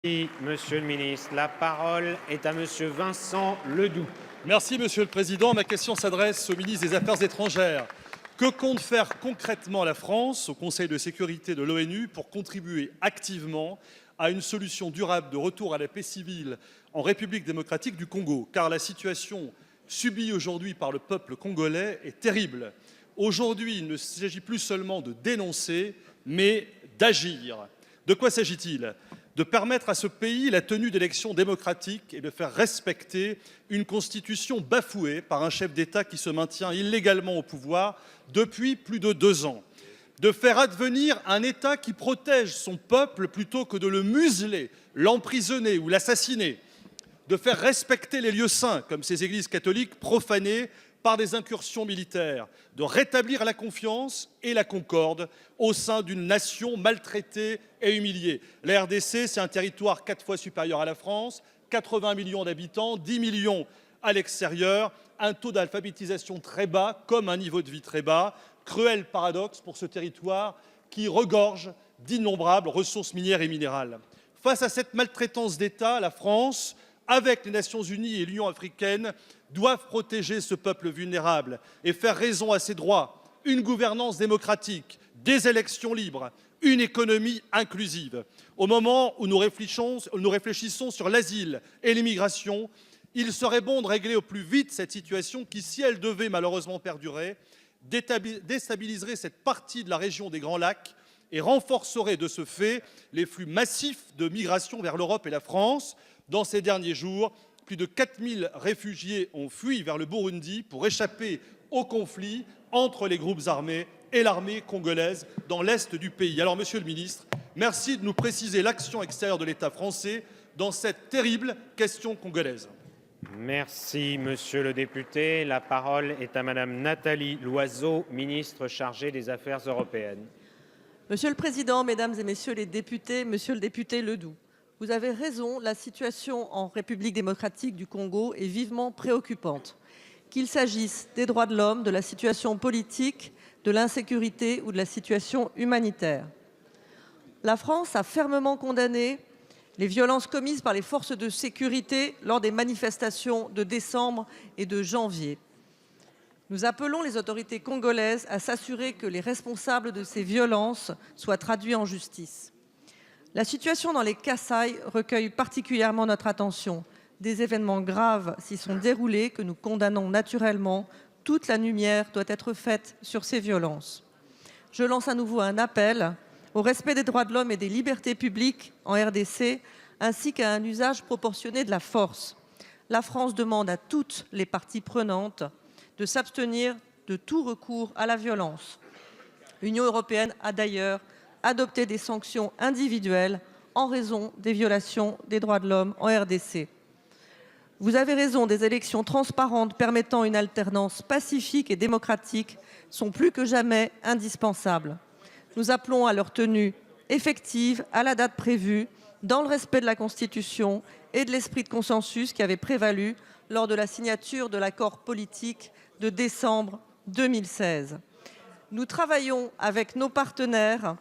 Merci, Monsieur le ministre. La parole est à Monsieur Vincent Ledoux. Merci, Monsieur le Président. Ma question s'adresse au ministre des Affaires étrangères. Que compte faire concrètement la France au Conseil de sécurité de l'ONU pour contribuer activement à une solution durable de retour à la paix civile en République démocratique du Congo? Car la situation subie aujourd'hui par le peuple congolais est terrible. Aujourd'hui, il ne s'agit plus seulement de dénoncer, mais d'agir. De quoi s'agit-il? De permettre à ce pays la tenue d'élections démocratiques et de faire respecter une constitution bafouée par un chef d'État qui se maintient illégalement au pouvoir depuis plus de 2 ans. De faire advenir un État qui protège son peuple plutôt que de le museler, l'emprisonner ou l'assassiner. De faire respecter les lieux saints, comme ces églises catholiques profanées par des incursions militaires, de rétablir la confiance et la concorde au sein d'une nation maltraitée et humiliée. La RDC, c'est un territoire 4 fois supérieur à la France, 80 millions d'habitants, 10 millions à l'extérieur, un taux d'alphabétisation très bas, comme un niveau de vie très bas. Cruel paradoxe pour ce territoire qui regorge d'innombrables ressources minières et minérales. Face à cette maltraitance d'État, la France, avec les Nations Unies et l'Union africaine, doivent protéger ce peuple vulnérable et faire raison à ses droits, une gouvernance démocratique, des élections libres, une économie inclusive. Au moment où nous réfléchissons sur l'asile et l'immigration, il serait bon de régler au plus vite cette situation qui, si elle devait malheureusement perdurer, déstabiliserait cette partie de la région des Grands Lacs et renforcerait de ce fait les flux massifs de migration vers l'Europe et la France. Dans ces derniers jours, plus de 4000 réfugiés ont fui vers le Burundi pour échapper au conflit entre les groupes armés et l'armée congolaise dans l'est du pays. Alors, Monsieur le ministre, merci de nous préciser l'action extérieure de l'État français dans cette terrible question congolaise. Merci, Monsieur le député. La parole est à Madame Nathalie Loiseau, ministre chargée des Affaires européennes. Monsieur le Président, Mesdames et Messieurs les députés, Monsieur le député Ledoux, vous avez raison, la situation en République démocratique du Congo est vivement préoccupante. Qu'il s'agisse des droits de l'homme, de la situation politique, de l'insécurité ou de la situation humanitaire. La France a fermement condamné les violences commises par les forces de sécurité lors des manifestations de décembre et de janvier. Nous appelons les autorités congolaises à s'assurer que les responsables de ces violences soient traduits en justice. La situation dans les Kasaï recueille particulièrement notre attention. Des événements graves s'y sont déroulés que nous condamnons naturellement. Toute la lumière doit être faite sur ces violences. Je lance à nouveau un appel au respect des droits de l'homme et des libertés publiques en RDC, ainsi qu'à un usage proportionné de la force. La France demande à toutes les parties prenantes de s'abstenir de tout recours à la violence. L'Union européenne a d'ailleurs adopté des sanctions individuelles en raison des violations des droits de l'homme en RDC. Vous avez raison, des élections transparentes permettant une alternance pacifique et démocratique sont plus que jamais indispensables. Nous appelons à leur tenue effective à la date prévue, dans le respect de la Constitution et de l'esprit de consensus qui avait prévalu lors de la signature de l'accord politique de décembre 2016. Nous travaillons avec nos partenaires,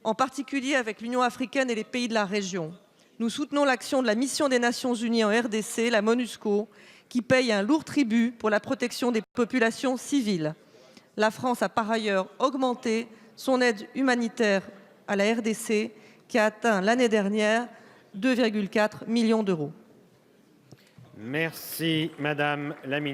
en particulier avec l'Union africaine et les pays de la région. Nous soutenons l'action de la mission des Nations Unies en RDC, la MONUSCO, qui paye un lourd tribut pour la protection des populations civiles. La France a par ailleurs augmenté son aide humanitaire à la RDC, qui a atteint l'année dernière 2,4 millions d'euros. Merci, Madame la ministre.